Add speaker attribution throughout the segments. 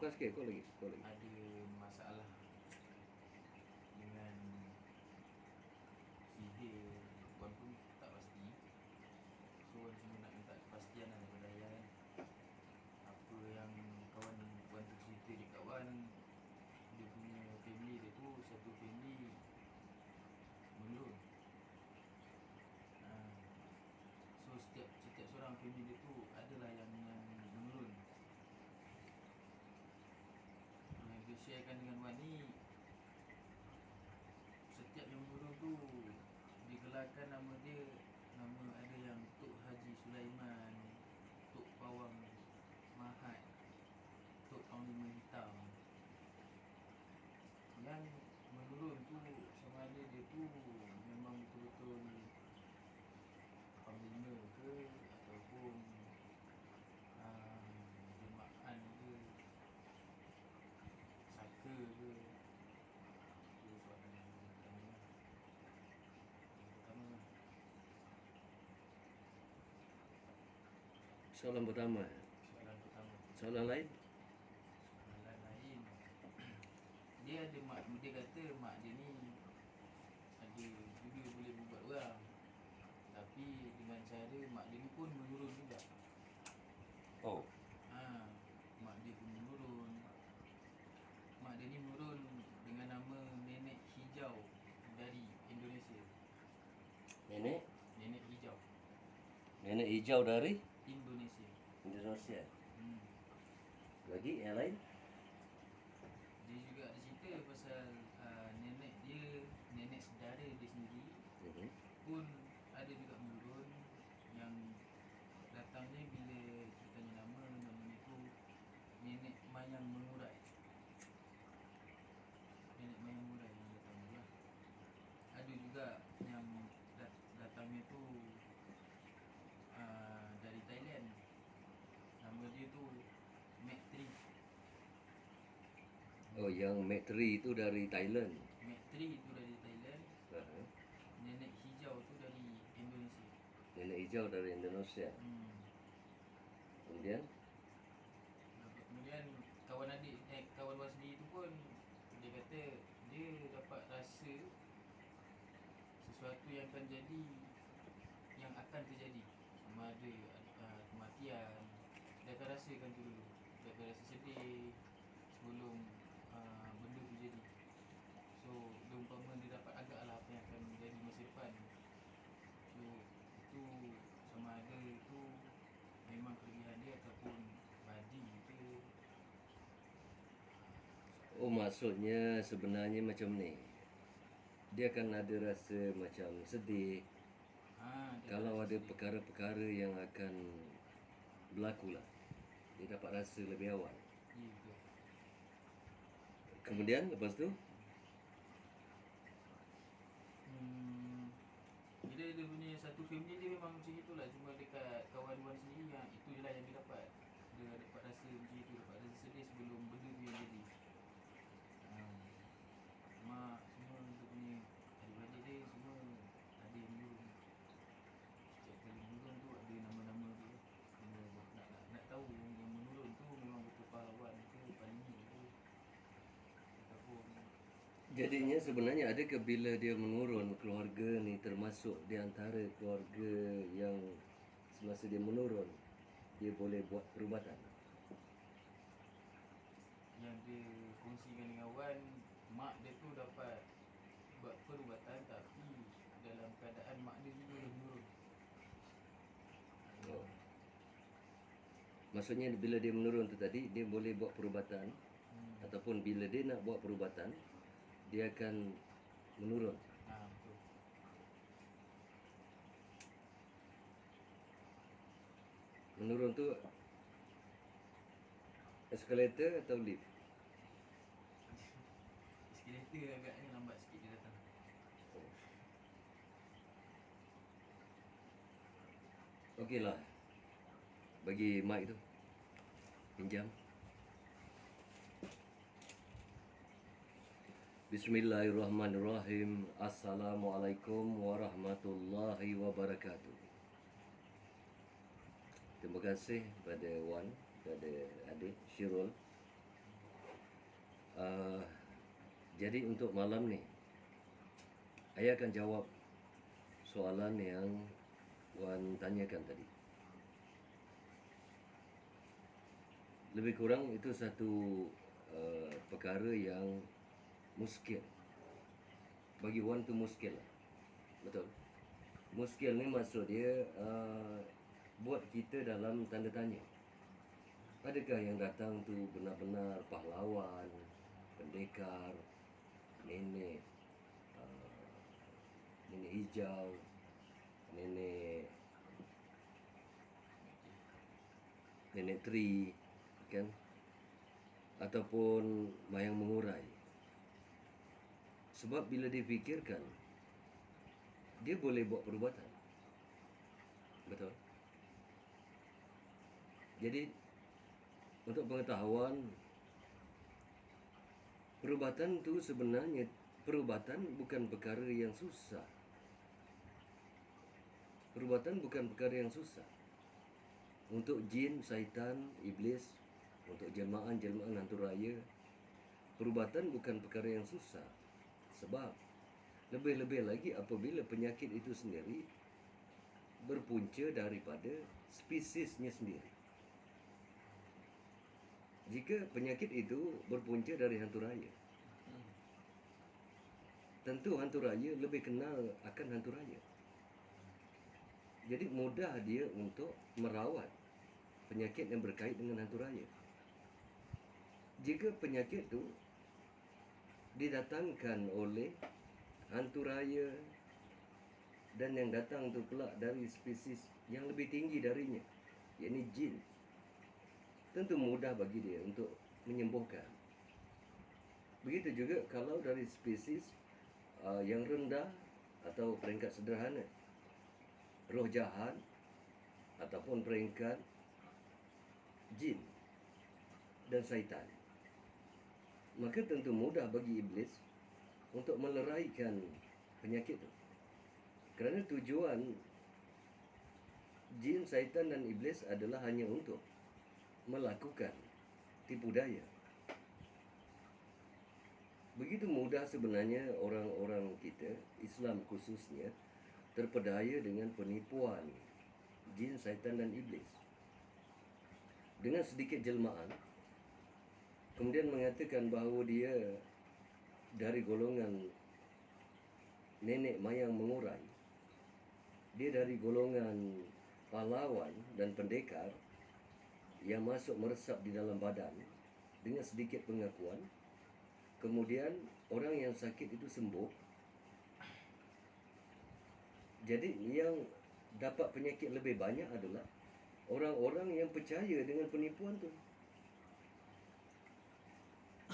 Speaker 1: Kau sikit, kau lagi.
Speaker 2: ada masalah dengan sihir. Wan pun tak pasti. So Wan cuma nak minta kepastian lah daripada ayah kan. Apa yang kawan Wan tu cerita dekat Wan, dia punya family dia tu satu family menurun. So setiap seorang family dia tu adalah yang menurun. Yang dia sharekan dengan Wan ni, setiap yang menurun tu digelarkan nama dia. Nama ada yang Tok Haji Sulaiman, Tok Pawang Mahat, Tok Panglima Hitam. Yang menurun tu sama ada dia tu memang betul-betul panglima ke ataupun jemaah ke, saka ke. Itu soalan yang pertama.
Speaker 1: Soalan pertama. Soalan lain?
Speaker 2: Soalan lain. Dia ada mak, dia kata mak dia ni ada juga boleh buat orang. Tapi dengan cara mak dia ni pun menurun juga.
Speaker 1: Oh.
Speaker 2: Mak dia pun menurun. Mak dia ni menurun dengan nama Nenek Hijau dari Indonesia.
Speaker 1: Nenek
Speaker 2: Hijau
Speaker 1: Nenek hijau dari
Speaker 2: Indonesia.
Speaker 1: Lagi yang lain?
Speaker 2: Dia juga ada cerita pasal nenek dia, nenek saudara dia sendiri pun ada juga menurun. Yang datangnya bila kita tanya namanya tu Nenek Mayang Mengurai. Nenek Mayang Mengurai yang datang lah. Ada juga yang datangnya tu dari Thailand. Nama dia tu Mek Tri.
Speaker 1: Oh, yang Mek Tri itu dari Thailand.
Speaker 2: Mek Tri itu dari Thailand. Nenek Hijau tu dari Indonesia.
Speaker 1: Nenek hijau dari Indonesia.
Speaker 2: Kemudian kawan Wan sendiri tu pun dia kata dia dapat rasa sesuatu yang akan jadi, yang akan terjadi. Sama ada kematian, dia akan rasakan tu dulu. Dia akan rasa sedih sebelum benda tu jadi. So dia umpama dia dapat agak lah apa yang akan menjadi masa depan. So itu sama ada itu memang kelebihan dia ataupun badi ke.
Speaker 1: Oh, maksudnya sebenarnya macam ni. Dia akan ada rasa macam sedih. Kalau ada sedih, perkara-perkara yang akan berlaku lah, dia dapat rasa lebih awal.
Speaker 2: Ya, betul.
Speaker 1: Kemudian lepas tu
Speaker 2: dia punya satu family dia memang macam itulah. Cuma dekat kawan Wan sendiri yang itu je lah yang dia dapat. Dia dapat rasa macam itu, dapat rasa sedih sebelum benda tu yang jadi. Mak semua dia punya adik-adik dia semua ada yang menurun. Setiap kali menurun tu ada nama-nama dia. Nak tahu yang menurun tu memang betul pahlawan ke, paling ke ataupun.
Speaker 1: jadinya sebenarnya adakah bila dia menurun, keluarga ni termasuk di antara keluarga yang semasa dia menurun dia boleh buat perubatan?
Speaker 2: Yang dia kongsikan dengan Wan, mak dia tu dapat buat perubatan tapi dalam keadaan mak dia juga yang menurun.
Speaker 1: Oh. Maksudnya bila dia menurun tu tadi, dia boleh buat perubatan ataupun bila dia nak buat perubatan, dia akan menurun.
Speaker 2: Betul.
Speaker 1: Menurun tu eskalator atau lift?
Speaker 2: Eskalator agaknya lambat sikit dia datang.
Speaker 1: Okey lah. Bagi mic tu. Pinjam. Bismillahirrahmanirrahim. Assalamualaikum warahmatullahi wabarakatuh. Terima kasih pada Wan, pada adik Syirul Uh, jadi untuk malam ni, ayah akan jawab soalan yang Wan tanyakan tadi. Lebih kurang itu satu perkara yang muskil. Bagi Wan tu muskil lah. Betul. Muskil ni maksud dia buat kita dalam tanda tanya. Adakah yang datang tu benar-benar pahlawan, pendekar, nenek, nenek hijau, nenek teri, kan? Ataupun mayang mengurai. Sebab bila difikirkan, dia boleh buat perubatan. Betul. Jadi untuk pengetahuan, perubatan tu sebenarnya perubatan bukan perkara yang susah. Perubatan bukan perkara yang susah. Untuk jin, syaitan, iblis, untuk jelmaan-jelmaan hantu raya, perubatan bukan perkara yang susah. Sebab lebih-lebih lagi apabila penyakit itu sendiri berpunca daripada spesiesnya sendiri. Jika penyakit itu berpunca dari hantu raya, tentu hantu raya lebih kenal akan hantu raya. Jadi mudah dia untuk merawat penyakit yang berkait dengan hantu raya. Jika penyakit itu didatangkan oleh hantu raya dan yang datang tu pula dari spesies yang lebih tinggi darinya, yakni jin, tentu mudah bagi dia untuk menyembuhkan. Begitu juga kalau dari spesies yang rendah atau peringkat sederhana, roh jahat ataupun peringkat jin dan syaitan, maka tentu mudah bagi iblis untuk meleraikan penyakit itu. Kerana tujuan jin, syaitan dan iblis adalah hanya untuk melakukan tipu daya. Begitu mudah sebenarnya orang-orang kita, Islam khususnya, terpedaya dengan penipuan jin, syaitan dan iblis. Dengan sedikit jelmaan, kemudian mengatakan bahawa dia dari golongan nenek mayang mengurai, dia dari golongan pahlawan dan pendekar yang masuk meresap di dalam badan dengan sedikit pengakuan. Kemudian orang yang sakit itu sembuh. Jadi yang dapat penyakit lebih banyak adalah orang-orang yang percaya dengan penipuan tu.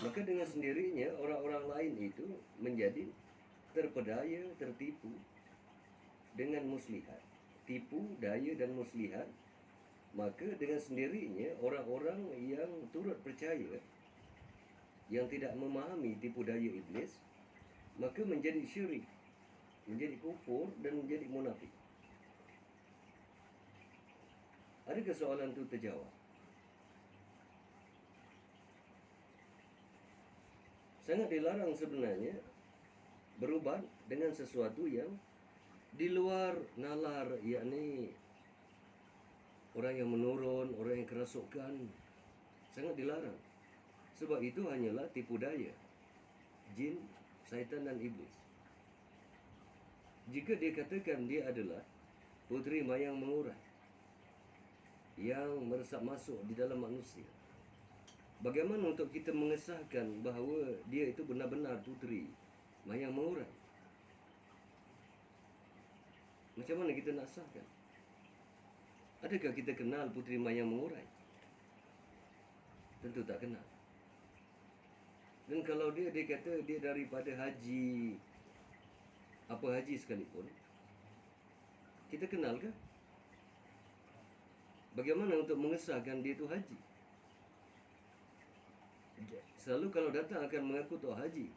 Speaker 1: Maka dengan sendirinya orang-orang lain itu menjadi terpedaya, tertipu dengan muslihat. Tipu, daya dan muslihat. Maka dengan sendirinya orang-orang yang turut percaya, yang tidak memahami tipu daya iblis, maka menjadi syirik, menjadi kufur dan menjadi munafik. Adakah soalan itu terjawab? Sangat dilarang sebenarnya berubat dengan sesuatu yang di luar nalar, yakni orang yang menurun, orang yang kerasukan. Sangat dilarang. Sebab itu hanyalah tipu daya jin, syaitan dan iblis. Jika dia katakan dia adalah puteri mayang mengurai yang meresap masuk di dalam manusia, bagaimana untuk kita mengesahkan bahawa dia itu benar-benar puteri mayang mengurai? Macam mana kita nak sahkan? Adakah kita kenal puteri mayang mengurai? Tentu tak kenal. Dan kalau dia kata dia daripada haji, apa haji sekalipun, kita kenal ke? Bagaimana untuk mengesahkan dia itu haji? Selalu kalau datang akan mengaku Tok Haji,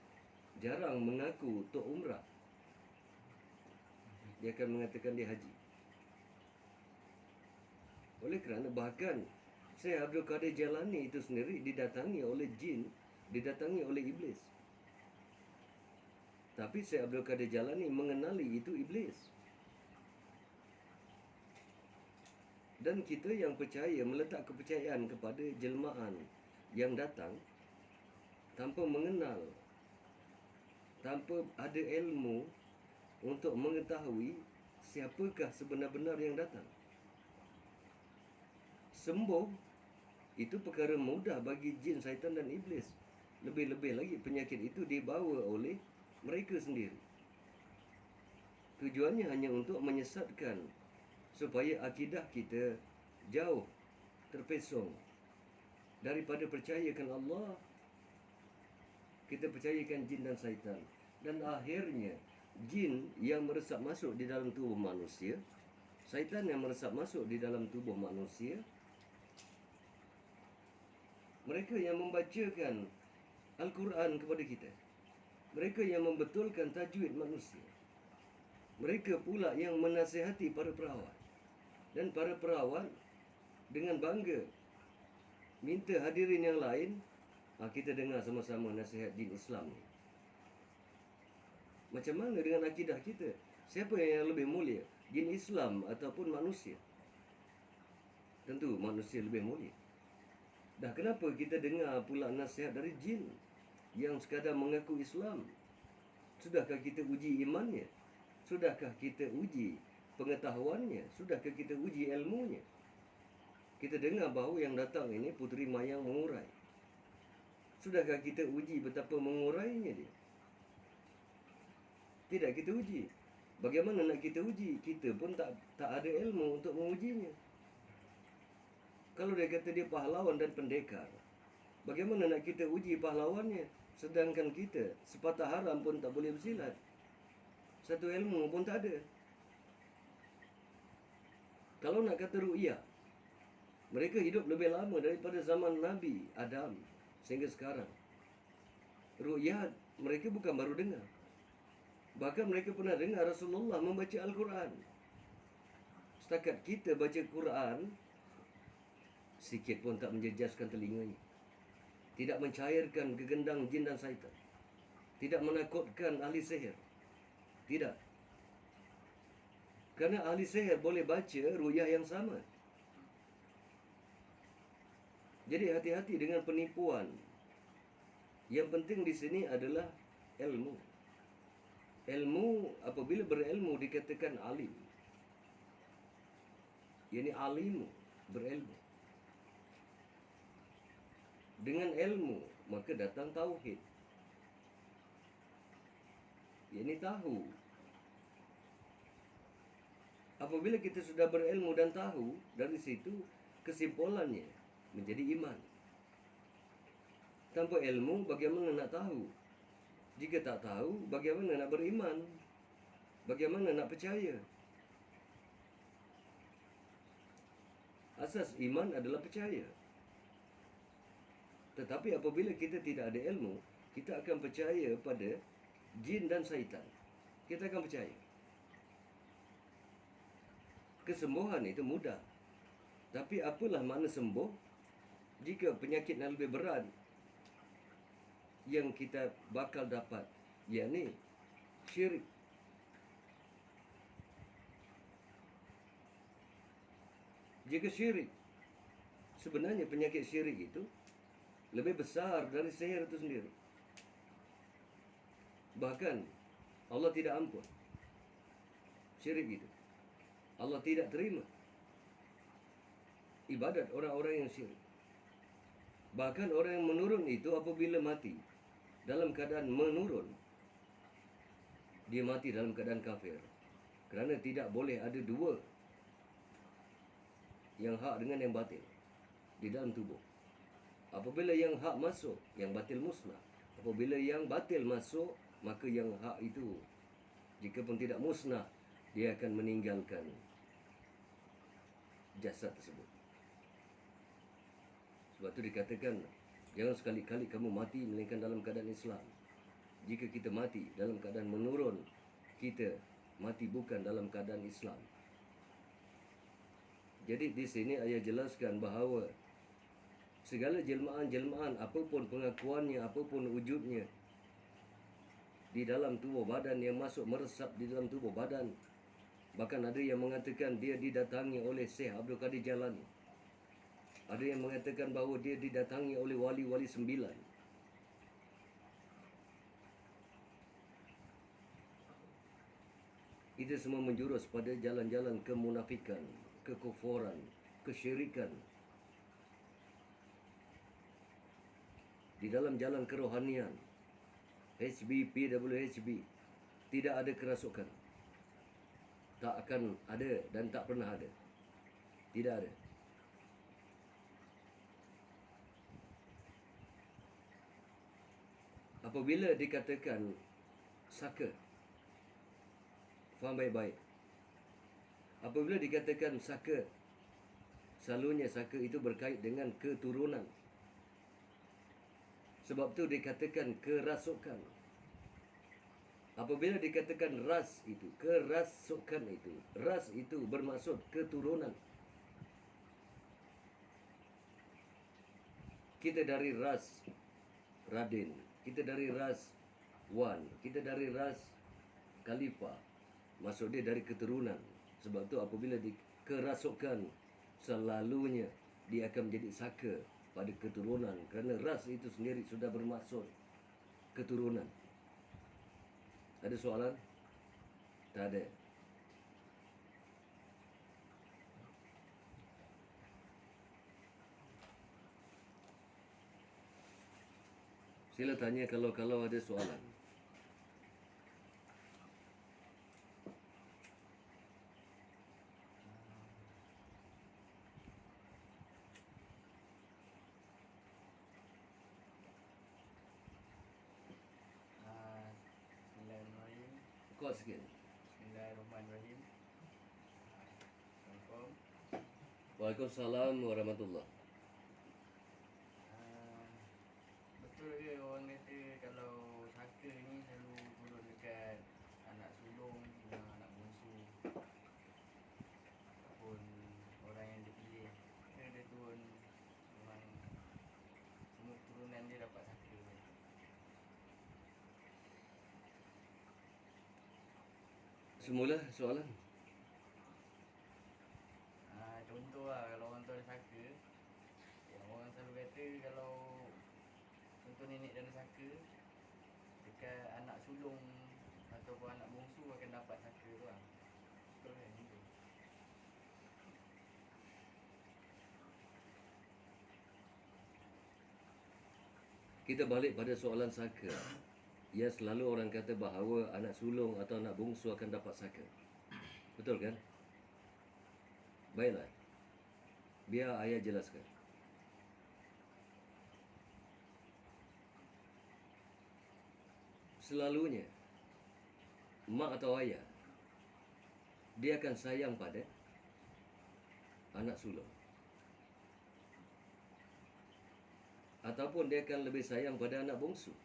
Speaker 1: jarang mengaku Tok Umrah. Dia akan mengatakan dia haji. Oleh kerana bahkan Syekh Abdul Qadir Jalani itu sendiri didatangi oleh jin didatangi oleh iblis. Tapi Syekh Abdul Qadir Jalani mengenali itu iblis. Dan kita yang percaya, meletak kepercayaan kepada jelmaan yang datang tanpa mengenal, tanpa ada ilmu untuk mengetahui siapakah sebenar-benar yang datang. Sembuh itu perkara mudah bagi jin, syaitan dan iblis. Lebih-lebih lagi penyakit itu dibawa oleh mereka sendiri. Tujuannya hanya untuk menyesatkan supaya akidah kita jauh terpesong daripada percayakan Allah. Kita percayakan jin dan syaitan. Dan akhirnya jin yang meresap masuk di dalam tubuh manusia, syaitan yang meresap masuk di dalam tubuh manusia, mereka yang membacakan Al-Quran kepada kita, mereka yang membetulkan tajwid manusia, mereka pula yang menasihati para perawat. Dan para perawat dengan bangga minta hadirin yang lain, kita dengar sama-sama nasihat jin Islam ni. Macam mana dengan akidah kita? Siapa yang lebih mulia? Jin Islam ataupun manusia? Tentu manusia lebih mulia. Dah kenapa kita dengar pula nasihat dari jin yang sekadar mengaku Islam? Sudahkah kita uji imannya? Sudahkah kita uji pengetahuannya? Sudahkah kita uji ilmunya? Kita dengar bahawa yang datang ini Puteri Mayang mengurai. Sudahkah kita uji betapa mengurainya dia? Tidak kita uji. Bagaimana nak kita uji? Kita pun tak ada ilmu untuk mengujinya. Kalau dia kata dia pahlawan dan pendekar, bagaimana nak kita uji pahlawannya? Sedangkan kita sepatah haram pun tak boleh bersilat. Satu ilmu pun tak ada. Kalau nak kata ru'yah, mereka hidup lebih lama daripada zaman Nabi Adam sehingga sekarang. Ru'yah mereka bukan baru dengar. Bahkan mereka pernah dengar Rasulullah membaca Al-Quran. Setakat kita baca Quran, sikit pun tak menjejaskan telinganya. Tidak mencairkan kegendang jin dan syaitan. Tidak menakutkan ahli sihir. Tidak. Kerana ahli sihir boleh baca ru'yah yang sama. Jadi hati-hati dengan penipuan. Yang penting di sini adalah ilmu. Ilmu, apabila berilmu dikatakan alim. Ini alimu, berilmu. Dengan ilmu maka datang tauhid. Ini tahu. Apabila kita sudah berilmu dan tahu, dari situ kesimpulannya menjadi iman. Tanpa ilmu bagaimana nak tahu? Jika tak tahu, bagaimana nak beriman? Bagaimana nak percaya? Asas iman adalah percaya. Tetapi apabila kita tidak ada ilmu, kita akan percaya pada jin dan syaitan. Kita akan percaya. Kesembuhan itu mudah. Tapi apalah makna sembuh jika penyakit yang lebih berat yang kita bakal dapat, yakni syirik. Jika syirik, sebenarnya penyakit syirik itu lebih besar dari sihir itu sendiri. Bahkan Allah tidak ampun syirik itu. Allah tidak terima ibadat orang-orang yang syirik. Bahkan orang yang menurun itu apabila mati dalam keadaan menurun, dia mati dalam keadaan kafir. Kerana tidak boleh ada dua, yang hak dengan yang batil di dalam tubuh. Apabila yang hak masuk, yang batil musnah. Apabila yang batil masuk, maka yang hak itu, jika pun tidak musnah, dia akan meninggalkan jasad tersebut. Sebab itu dikatakan, jangan sekali-kali kamu mati melainkan dalam keadaan Islam. Jika kita mati dalam keadaan menurun, kita mati bukan dalam keadaan Islam. Jadi di sini ayah jelaskan bahawa segala jelmaan-jelmaan, apapun pengakuannya, apapun wujudnya, di dalam tubuh badan yang masuk meresap di dalam tubuh badan. Bahkan ada yang mengatakan dia didatangi oleh Syekh Abdul Qadir Jalani. Ada yang mengatakan bahawa dia didatangi oleh wali-wali 9. Itu semua menjurus pada jalan-jalan kemunafikan, kekufuran, kesyirikan. Di dalam jalan kerohanian, HB, PWHB, tidak ada kerasukan. Tak akan ada dan tak pernah ada. Tidak ada. Apabila dikatakan saka, faham baik-baik. Apabila dikatakan saka, selalunya saka itu berkait dengan keturunan. Sebab tu dikatakan kerasukan. Apabila dikatakan ras itu, kerasukan itu, ras itu bermaksud keturunan. Kita dari ras Radin, kita dari ras Wan, kita dari ras Khalifah. Maksud dia dari keturunan. Sebab tu apabila kerasukan, selalunya dia akan menjadi saka pada keturunan. Kerana ras itu sendiri sudah bermaksud keturunan. Ada soalan? Tak ada. Sila tanya kalau ada soalan.
Speaker 3: Bismillahirrahmanirrahim.
Speaker 1: Kuat sikit.
Speaker 3: Bismillahirrahmanirrahim. Assalamualaikum.
Speaker 1: Waalaikumsalam warahmatullahi.
Speaker 3: Betul ke orang kata kalau saka ni selalu turun dekat anak sulung dengan anak bongsu ataupun orang yang dia pilih, ke dia turun memang semua keturunan dia dapat saka?
Speaker 1: Semula soalan.
Speaker 3: Contoh lah, kalau orang tu ada saka, yang orang selalu kata kalau contoh nenek dia ada saka, dekat anak sulung ataupun anak bongsu akan dapat saka tu lah. Betul kan? Gitu.
Speaker 1: Kita balik pada soalan saka. Ya, selalu orang kata bahawa anak sulung atau anak bongsu akan dapat saka. Betul kan? Baiklah. Biar ayah jelaskan. Selalunya mak atau ayah dia akan sayang pada anak sulung, ataupun dia akan lebih sayang pada anak bongsu.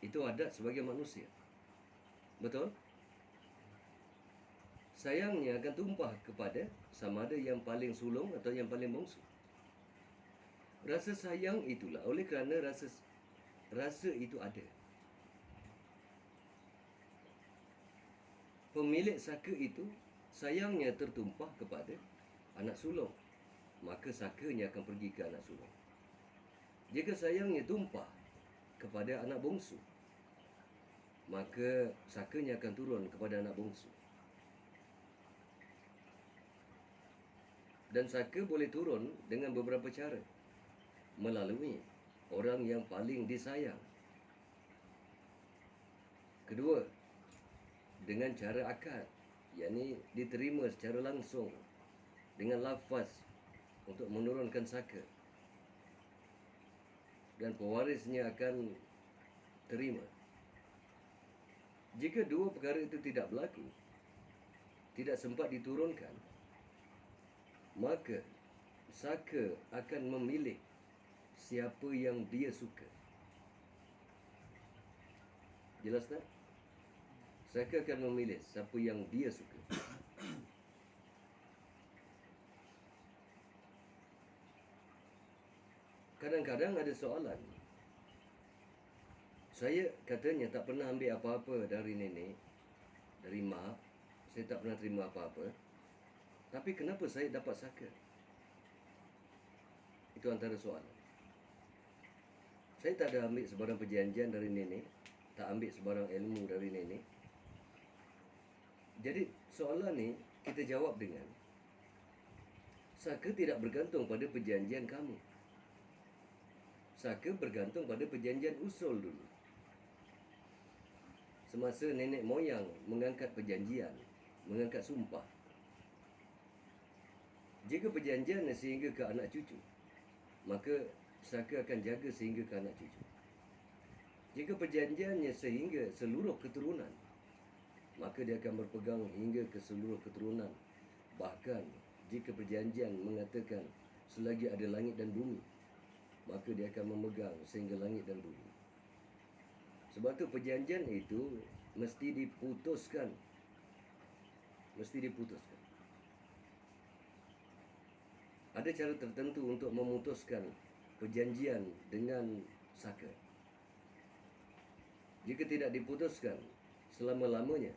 Speaker 1: Itu adat sebagai manusia. Betul? Sayangnya akan tumpah kepada sama ada yang paling sulung atau yang paling bongsu. Rasa sayang itulah oleh kerana rasa itu ada. Pemilik saka itu sayangnya tertumpah kepada anak sulung, maka sakanya akan pergi ke anak sulung. Jika sayangnya tumpah kepada anak bongsu, maka sakanya akan turun kepada anak bongsu. Dan saka boleh turun dengan beberapa cara. Melalui orang yang paling disayang. Kedua, dengan cara akad, yakni diterima secara langsung dengan lafaz untuk menurunkan saka. Dan pewarisnya akan terima. Jika dua perkara itu tidak berlaku, tidak sempat diturunkan, maka saka akan memilih siapa yang dia suka. Jelas tak? Saka akan memilih siapa yang dia suka. kadang-kadang ada soalan. Saya katanya tak pernah ambil apa-apa dari nenek, dari mak. Saya tak pernah terima apa-apa. Tapi kenapa saya dapat saka? Itu antara soalan. Saya tak ada ambil sebarang perjanjian dari nenek, tak ambil sebarang ilmu dari nenek. Jadi soalan ni kita jawab dengan saka tidak bergantung pada perjanjian kamu. Saka bergantung pada perjanjian usul dulu. Semasa nenek moyang mengangkat perjanjian, mengangkat sumpah. Jika perjanjian sehingga ke anak cucu, maka saka akan jaga sehingga ke anak cucu. Jika perjanjiannya sehingga seluruh keturunan, maka dia akan berpegang hingga ke seluruh keturunan. Bahkan jika perjanjian mengatakan selagi ada langit dan bumi, maka dia akan memegang sehingga langit dan bumi. Sebab tu perjanjian itu mesti diputuskan. Mesti diputuskan. Ada cara tertentu untuk memutuskan perjanjian dengan saka. Jika tidak diputuskan selama-lamanya,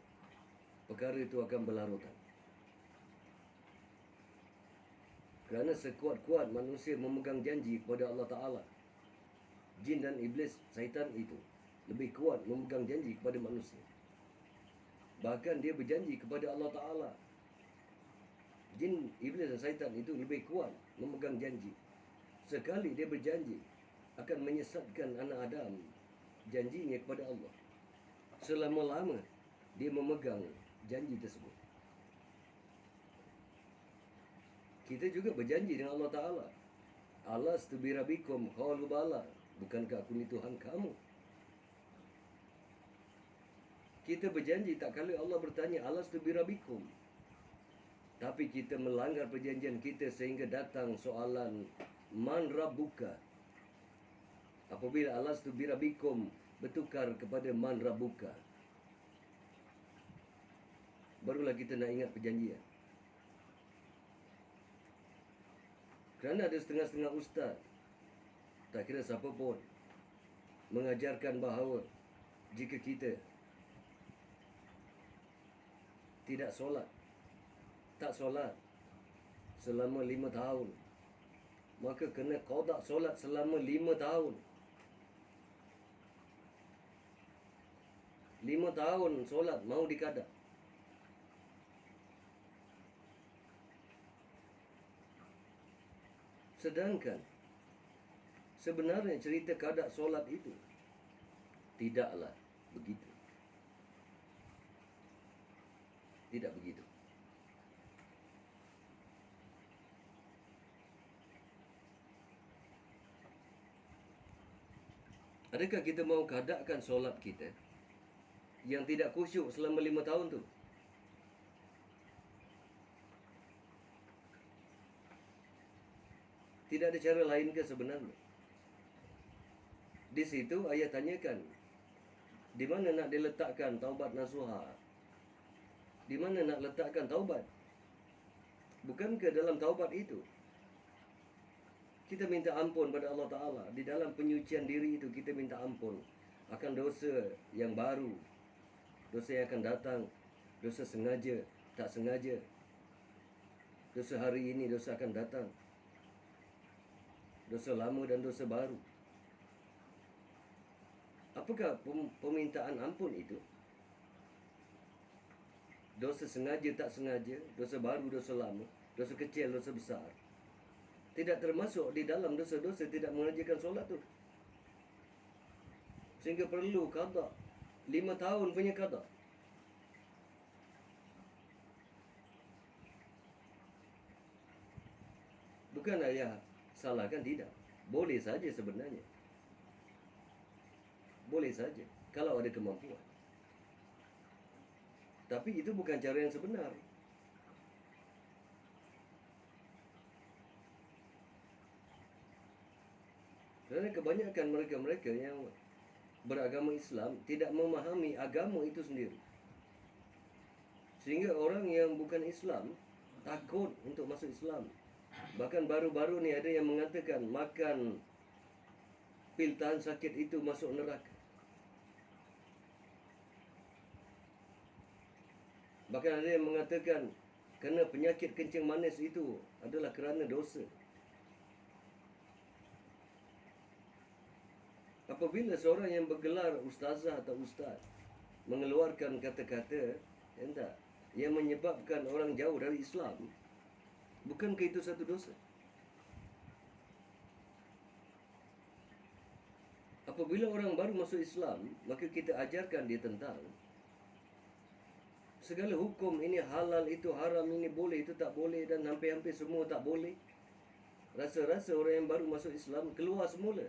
Speaker 1: perkara itu akan berlarutan. Kerana sekuat-kuat manusia memegang janji kepada Allah Ta'ala, jin dan iblis, syaitan itu lebih kuat memegang janji kepada manusia. Bahkan dia berjanji kepada Allah Ta'ala. Jin, iblis dan syaitan itu lebih kuat memegang janji. Sekali dia berjanji akan menyesatkan anak Adam, janjinya kepada Allah, selama-lama dia memegang janji tersebut. Kita juga berjanji dengan Allah Ta'ala. Alastu birabikum qalu bala. Bukankah aku ni Tuhan kamu? Kita berjanji tak kala Allah bertanya alastu birabikum. Tapi kita melanggar perjanjian kita sehingga datang soalan man rabbuka. Apabila alastu birabikum bertukar kepada man rabbuka, barulah kita nak ingat perjanjian. Kerana ada setengah-setengah ustaz, tak kira siapa pun, mengajarkan bahawa jika kita tidak solat, tak solat selama 5 tahun, maka kena qada solat selama 5 tahun. 5 tahun solat mau dikada. Sedangkan sebenarnya cerita qada solat itu tidaklah begitu. Tidak begitu. Adakah kita mau qadakan solat kita yang tidak khusyuk selama 5 tahun tu? Tidak ada cara lain ke sebenarnya? Di situ ayah tanyakan, di mana nak diletakkan taubat nasuha? Di mana nak letakkan taubat? Bukankah dalam taubat itu kita minta ampun pada Allah Ta'ala? Di dalam penyucian diri itu kita minta ampun akan dosa yang baru, dosa yang akan datang, dosa sengaja, tak sengaja, dosa hari ini, dosa akan datang, dosa lama dan dosa baru. Apakah permintaan ampun itu? Dosa sengaja, tak sengaja, dosa baru, dosa lama, dosa kecil, dosa besar, tidak termasuk di dalam dosa-dosa tidak mengerjakan solat tu. Sehingga perlu qada 5 tahun punya qada. Bukan ayah salahkan, tidak. Boleh saja sebenarnya. Boleh saja kalau ada kemampuan. Tapi itu bukan cara yang sebenar. Kerana kebanyakan mereka-mereka yang beragama Islam tidak memahami agama itu sendiri. Sehingga orang yang bukan Islam takut untuk masuk Islam. Bahkan baru-baru ni ada yang mengatakan makan pil tahan sakit itu masuk neraka. Bahkan ada yang mengatakan kerana penyakit kencing manis itu adalah kerana dosa. Apabila seorang yang bergelar ustazah atau ustaz mengeluarkan kata-kata yang menyebabkan orang jauh dari Islam, bukankah itu satu dosa? Apabila orang baru masuk Islam, maka kita ajarkan dia tentang segala hukum, ini halal, itu haram, ini boleh, itu tak boleh, dan hampir-hampir semua tak boleh. Rasa-rasa orang yang baru masuk Islam keluar semula.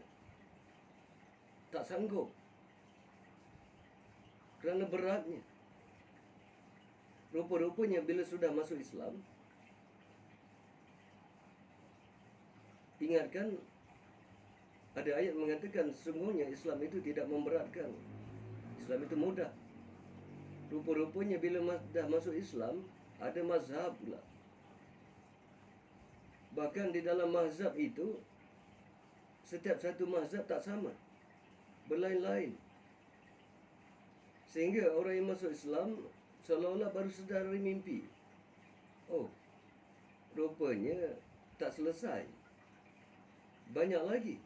Speaker 1: Tak sanggup. Kerana beratnya. Rupa-rupanya bila sudah masuk Islam, ingatkan ada ayat mengatakan sesungguhnya Islam itu tidak memberatkan. Islam itu mudah. Rupa-rupanya bila dah masuk Islam, ada mazhab pula. Bahkan di dalam mazhab itu, setiap satu mazhab tak sama, berlain-lain. Sehingga orang yang masuk Islam seolah-olah baru sedar dari mimpi. Oh, rupanya tak selesai. Banyak lagi.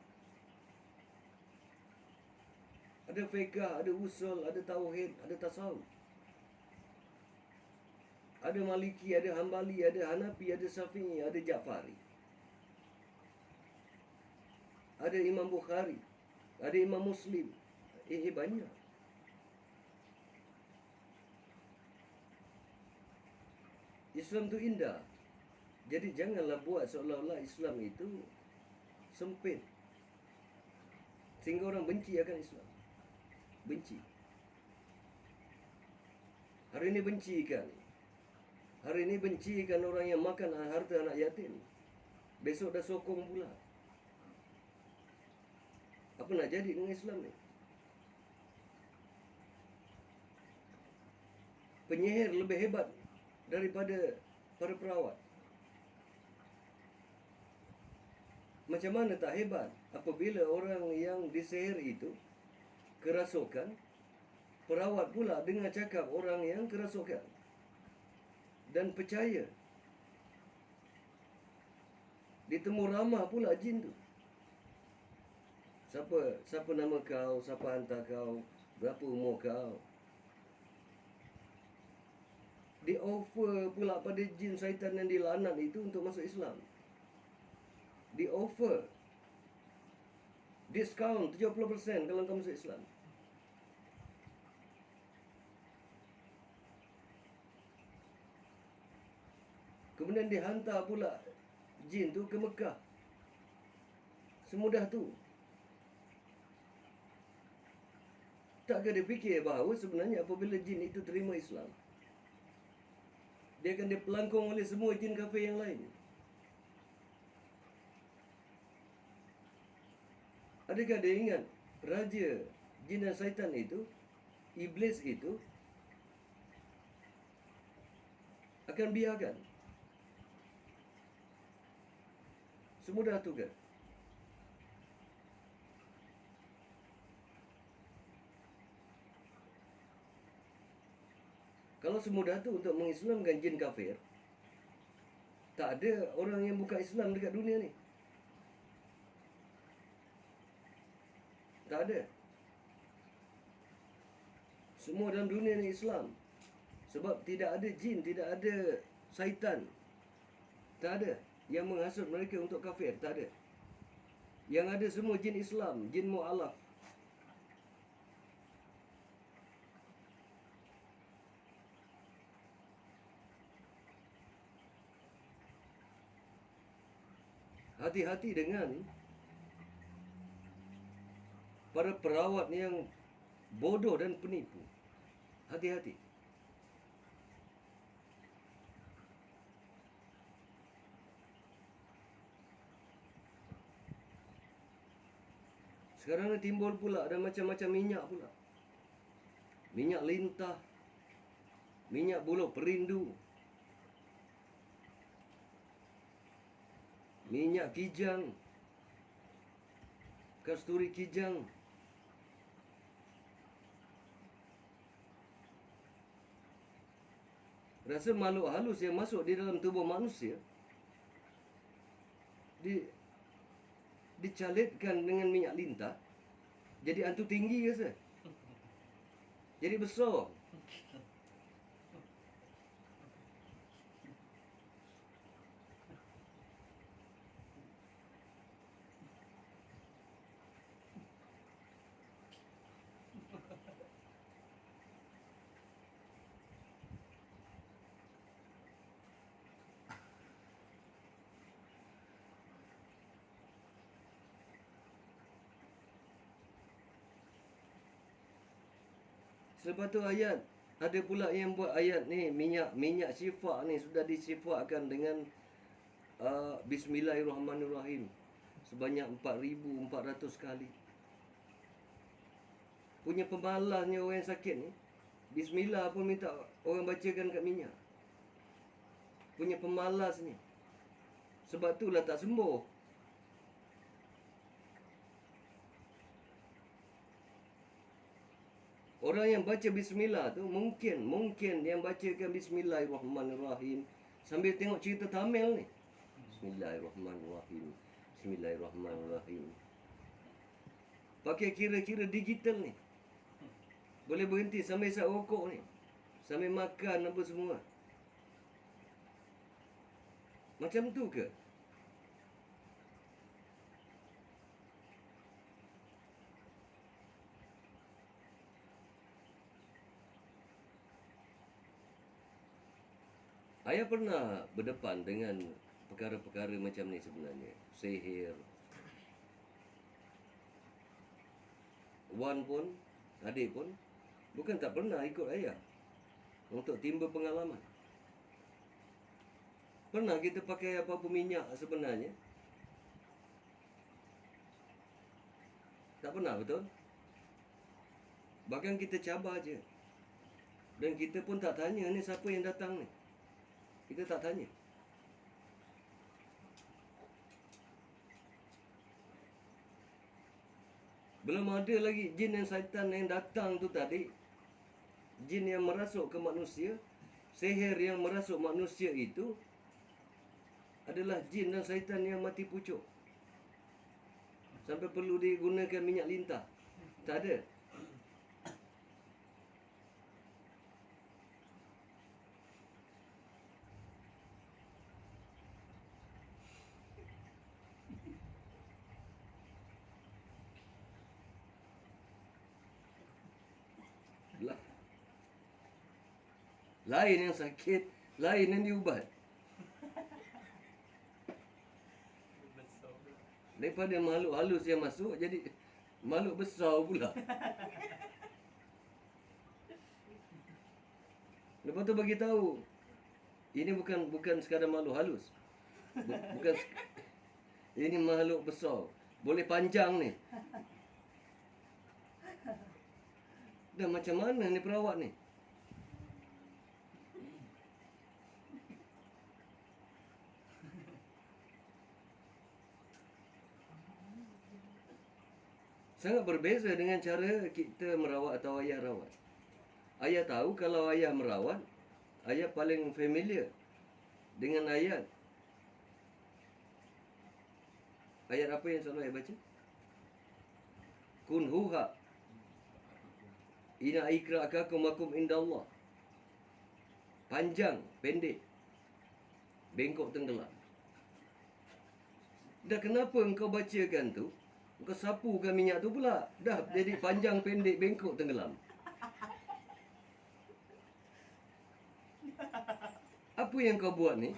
Speaker 1: Ada fiqah, ada usul, ada tauhid, ada tasawuf. Ada Maliki, ada Hambali, ada Hanafi, ada Syafi'i, ada Ja'fari. Ada Imam Bukhari, ada Imam Muslim. Banyak. Islam tu indah. Jadi janganlah buat seolah-olah Islam itu sempit, sehingga orang benci akan Islam. Benci. Hari ini bencikan. Hari ini bencikan orang yang makan harta anak yatim. Besok dah sokong pula. Apa nak jadi dengan Islam ni? Penyihir lebih hebat daripada para perawat. Macam mana tak hebat apabila orang yang disihir itu kerasukan, perawat pula dengar cakap orang yang kerasukan dan percaya. Ditemu ramah pula jin tu. Siapa nama kau, siapa hantar kau, berapa umur kau. Di offer pula pada jin syaitan yang dilaknat itu untuk masuk Islam. Di offer diskaun 70% kalau kau masuk Islam. Kemudian dihantar pula jin tu ke Mekah. Semudah tu. Takkah dia fikir bahawa sebenarnya apabila jin itu terima Islam, dia akan dipelangkung oleh semua jin kafir yang lain. Adakah dia ingat raja jin dan syaitan itu, iblis itu akan biarkan? Semudah tu kan? Kalau semudah tu untuk mengislamkan jin kafir, tak ada orang yang bukan Islam dekat dunia ni. Tak ada. Semua dalam dunia ni Islam. Sebab tidak ada jin, tidak ada syaitan. Tak ada yang menghasut mereka untuk kafir, tak ada. Yang ada semua jin Islam, jin mu'alaf. Hati-hati dengan para perawat yang bodoh dan penipu. Hati-hati. Sekarang ni timbul pula ada macam-macam minyak pula. Minyak lintah, minyak buluh perindu, minyak kijang. kasturi kijang. Rasa makhluk halus yang masuk di dalam tubuh manusia dicalitkan dengan minyak lintah, jadi hantu tinggi rasa. Jadi besar. Sebab tu ayat, ada pula yang buat ayat ni, minyak syifa ni sudah disifakan dengan Bismillahirrahmanirrahim sebanyak 4,400 kali. Punya pemalasnya orang yang sakit ni, Bismillah pun minta orang bacakan kat minyak. Punya pemalas ni. Sebab itulah tak sembuh. Orang yang baca bismillah tu mungkin yang bacakan Bismillahirrahmanirrahim sambil tengok cerita Tamil ni. Bismillahirrahmanirrahim. Bismillahirrahmanirrahim. Pakai kira-kira digital ni. Boleh berhenti sambil isap rokok ni. Sambil makan apa semua. Macam tu ke? Ayah pernah berdepan dengan perkara-perkara macam ni sebenarnya. Sihir. Wan pun, adik pun, bukan tak pernah ikut ayah untuk timba pengalaman. Pernah kita pakai apa-apa minyak sebenarnya? Tak pernah, betul? Bahkan kita cabar je. Dan kita pun tak tanya ni siapa yang datang ni. Kita tak tanya. Belum ada lagi jin dan syaitan yang datang tu tadi. Jin yang merasuk ke manusia, sihir yang merasuk manusia itu adalah jin dan syaitan yang mati pucuk. Sampai perlu digunakan minyak lintah. Tak ada. Lain yang sakit, lain yang diubat. Daripada makhluk halus yang masuk, jadi makhluk besar pula. Lepas tu bagi tahu, ini bukan sekadar makhluk halus. Bukan ini makhluk besar. Boleh panjang ni. Dan macam mana ni perawat ni? Sangat berbeza dengan cara kita merawat atau ayah rawat. Ayah tahu kalau ayah merawat, ayah paling familiar dengan ayat. Ayat apa yang selalu ayah baca? Kun huha. Ina ikra'akakum akum indallah. Panjang, pendek. Bengkok tenggelam. Dah kenapa engkau bacakan tu? Engkau sapukan minyak tu pula. Dah jadi panjang, pendek, bengkok, tenggelam. Apa yang kau buat ni?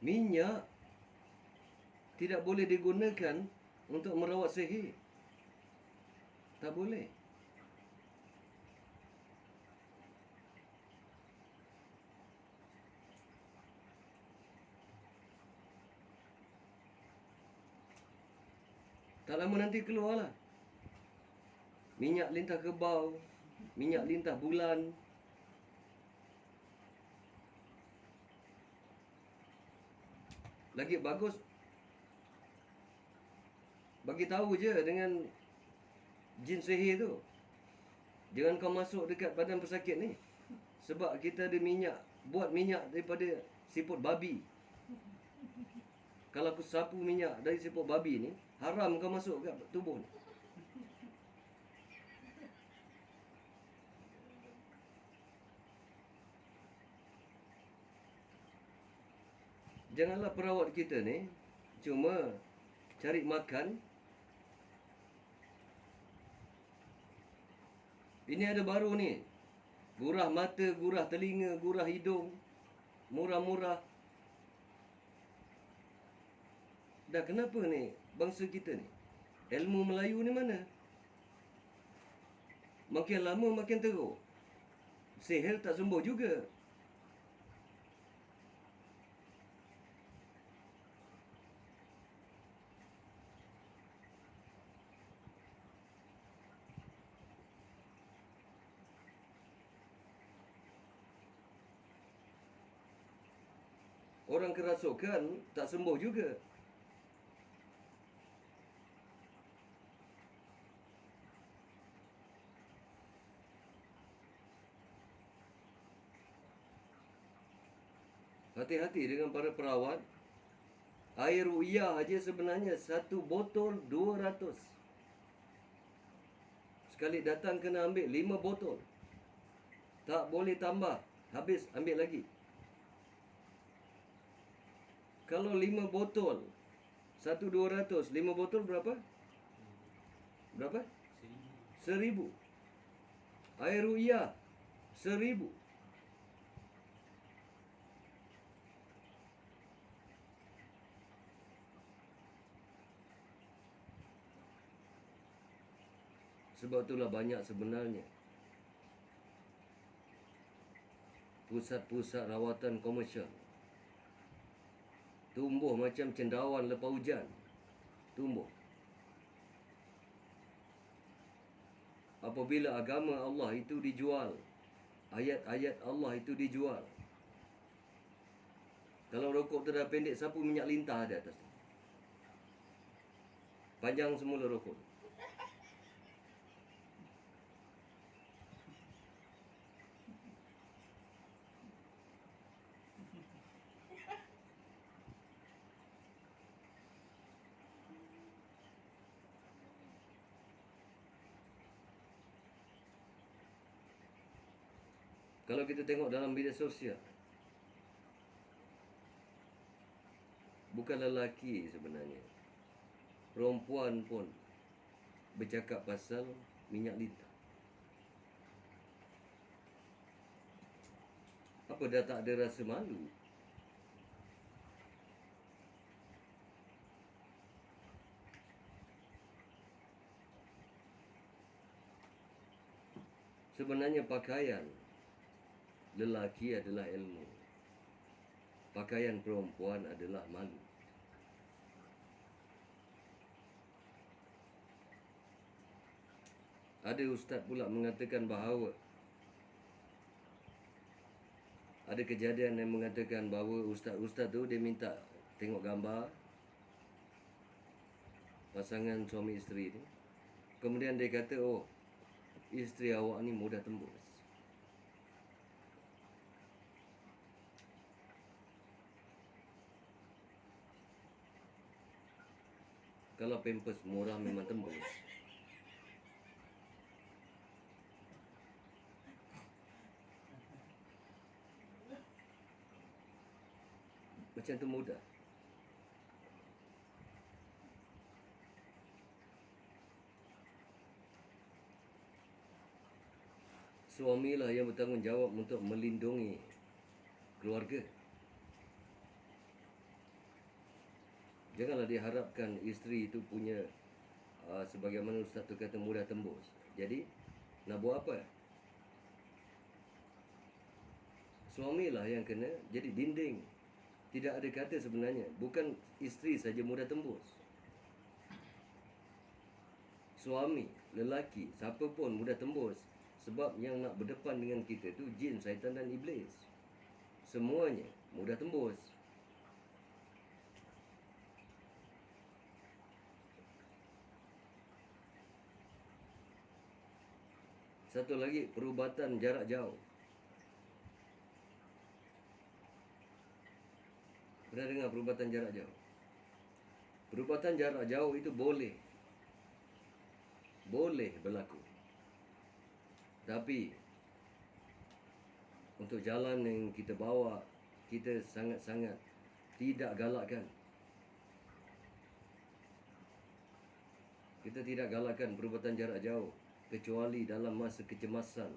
Speaker 1: Minyak tidak boleh digunakan untuk merawat sihir. Tak boleh. Tak lama nanti keluarlah. Minyak lintah kebau, minyak lintah bulan. Lagi bagus bagi tahu je dengan jin sihir tu. Jangan kau masuk dekat badan pesakit ni. Sebab kita ada minyak, buat minyak daripada siput babi. Kalau aku sapu minyak dari siput babi ni, haram kau masuk kat tubuh ni. Janganlah perawat kita ni cuma cari makan. Ini ada baru ni. Gurah mata, gurah telinga, gurah hidung. Murah-murah. Dah kenapa ni bangsa kita ni? Ilmu Melayu ni mana? Makin lama makin teruk. Sihir tak sembuh juga. Orang kerasukan tak sembuh juga. Hati-hati dengan para perawat. Air ru'iyah aja sebenarnya 1 botol 200. Sekali datang kena ambil 5 botol. Tak boleh tambah. Habis ambil lagi. Kalau 5 botol 1,200, 5 botol berapa? Berapa? 1,000. Air ru'iyah 1,000. Sebab itulah banyak sebenarnya pusat-pusat rawatan komersial tumbuh macam cendawan lepas hujan. Tumbuh. Apabila agama Allah itu dijual, ayat-ayat Allah itu dijual. Kalau rokok tu dah pendek, sapu minyak lintah ada atas tu. Panjang semula rokok. Kalau kita tengok dalam media sosial, bukan lelaki sebenarnya, perempuan pun bercakap pasal minyak lintah. Apa dah tak ada rasa malu? Sebenarnya pakaian lelaki adalah ilmu. Pakaian perempuan adalah malu. Ada ustaz pula mengatakan bahawa ada kejadian yang mengatakan bahawa ustaz-ustaz tu dia minta tengok gambar pasangan suami isteri ni. Kemudian dia kata, oh, isteri awak ni mudah tembus. Kalau pampers murah memang tembus. Macam tu mudah. Suamilah yang bertanggungjawab untuk melindungi keluarga. Janganlah diharapkan isteri itu punya sebagaimana ustaz tu kata mudah tembus. Jadi nak buat apa? Suamilah yang kena jadi dinding. Tidak ada kata sebenarnya, bukan isteri saja mudah tembus. suami, lelaki, siapa pun mudah tembus. Sebab yang nak berdepan dengan kita tu jin, syaitan dan iblis. Semuanya mudah tembus. Satu lagi, perubatan jarak jauh. Pernah dengar perubatan jarak jauh? Perubatan jarak jauh itu boleh berlaku. Tapi untuk jalan yang kita bawa, kita sangat-sangat tidak galakkan. Kita tidak galakkan perubatan jarak jauh kecuali dalam masa kecemasan.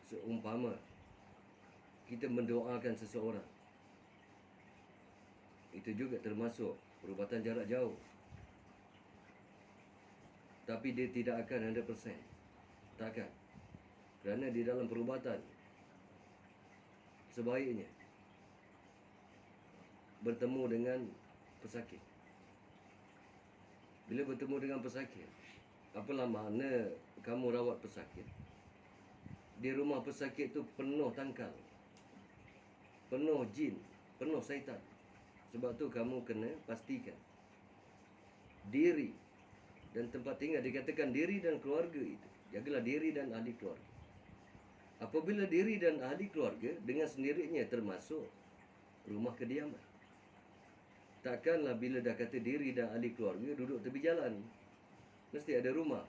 Speaker 1: Seumpama kita mendoakan seseorang, itu juga termasuk perubatan jarak jauh. Tapi dia tidak akan 100%. Takkan. Kerana di dalam perubatan, sebaiknya bertemu dengan pesakit. Bila bertemu dengan pesakit, apalah makna kamu rawat pesakit? Di rumah pesakit tu penuh tangkal, penuh jin, penuh syaitan. Sebab tu kamu kena pastikan diri dan tempat tinggal. Dikatakan diri dan keluarga itu, jagalah diri dan ahli keluarga. Apabila diri dan ahli keluarga, dengan sendirinya termasuk rumah kediaman. Takkanlah bila dah kata diri dan ahli keluarga duduk tepi jalan. Mesti ada rumah.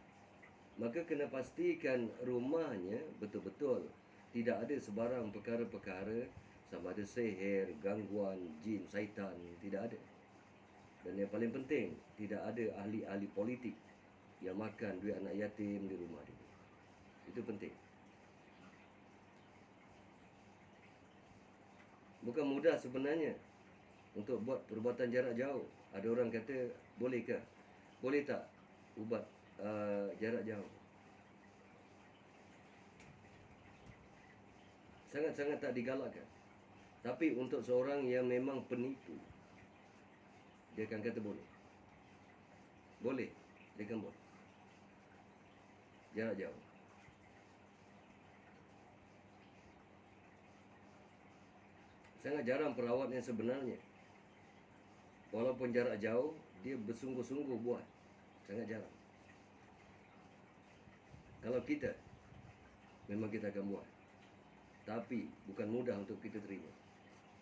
Speaker 1: Maka kena pastikan rumahnya betul-betul tidak ada sebarang perkara-perkara sama ada sihir, gangguan, jin, syaitan. Tidak ada. Dan yang paling penting, tidak ada ahli-ahli politik yang makan duit anak yatim di rumah dia. Itu penting. Bukan mudah sebenarnya untuk buat perubatan jarak jauh. Ada orang kata, boleh ke? Boleh tak ubat jarak jauh? Sangat-sangat tak digalakkan. Tapi untuk seorang yang memang penipu, dia akan kata boleh. Boleh, dia akan buat jarak jauh. Sangat jarang perawat yang sebenarnya, walaupun jarak jauh, dia bersungguh-sungguh buat. Sangat jarang. Kalau kita, memang kita akan buat. Tapi bukan mudah untuk kita terima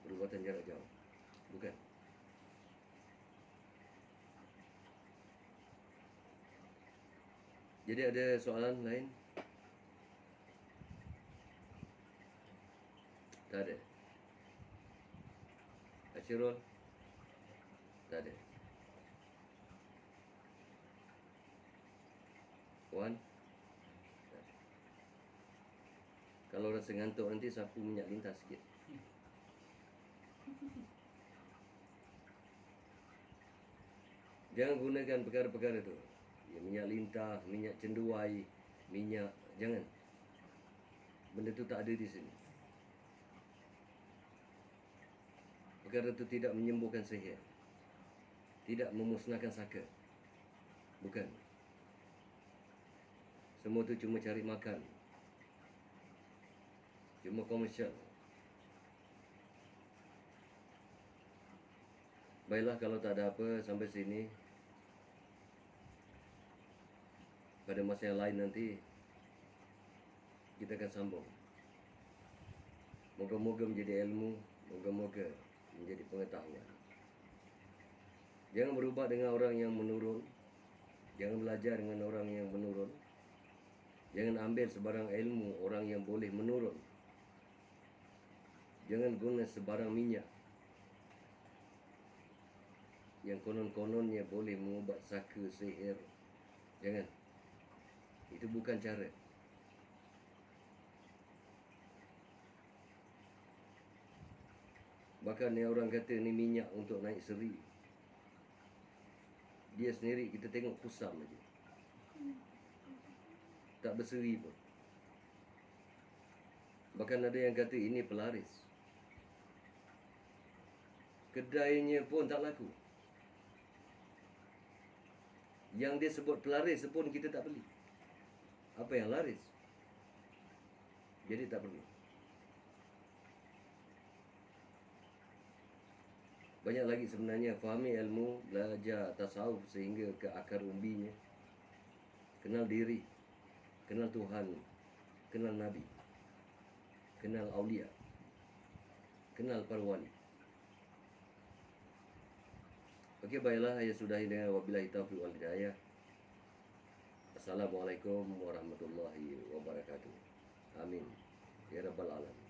Speaker 1: perubatan jarak jauh. Bukan. Jadi ada soalan lain? Tak ada. Asyirul? Tak ada. Wan? Tak ada. Kalau rasa ngantuk nanti sapu minyak lintas sikit. Jangan gunakan perkara-perkara tu. Ya, minyak lintah, minyak cenderai, minyak, jangan. Benda tu tak ada di sini. Perkara tu tidak menyembuhkan sihir, tidak memusnahkan saka. Bukan. Semua tu cuma cari makan, cuma komersial. Baiklah, kalau tak ada apa sampai sini, pada masa yang lain nanti kita akan sambung. Moga-moga menjadi ilmu, moga-moga menjadi pengetahuan. Jangan berubah dengan orang yang menurun. Jangan belajar dengan orang yang menurun. Jangan ambil sebarang ilmu orang yang boleh menurun. Jangan guna sebarang minyak yang konon-kononnya boleh mengubat saka, sihir. Jangan. Itu bukan cara. Bahkan ni orang kata ni minyak untuk naik seri. Dia sendiri kita tengok kusam aja, tak berseri pun. Bahkan ada yang kata ini pelaris. kedainya pun tak laku. Yang dia sebut pelaris pun kita tak beli. Apa yang laris? Jadi tak perlu. Banyak lagi sebenarnya. Fahami ilmu, belajar tasawuf sehingga ke akar umbinya. Kenal diri, kenal Tuhan, kenal Nabi, kenal aulia, kenal para wali. Okey, baiklah, saya sudahi dengan wabillahi taufiq wal hidayah. Assalamualaikum warahmatullahi wabarakatuh. Amin ya rabbal alamin.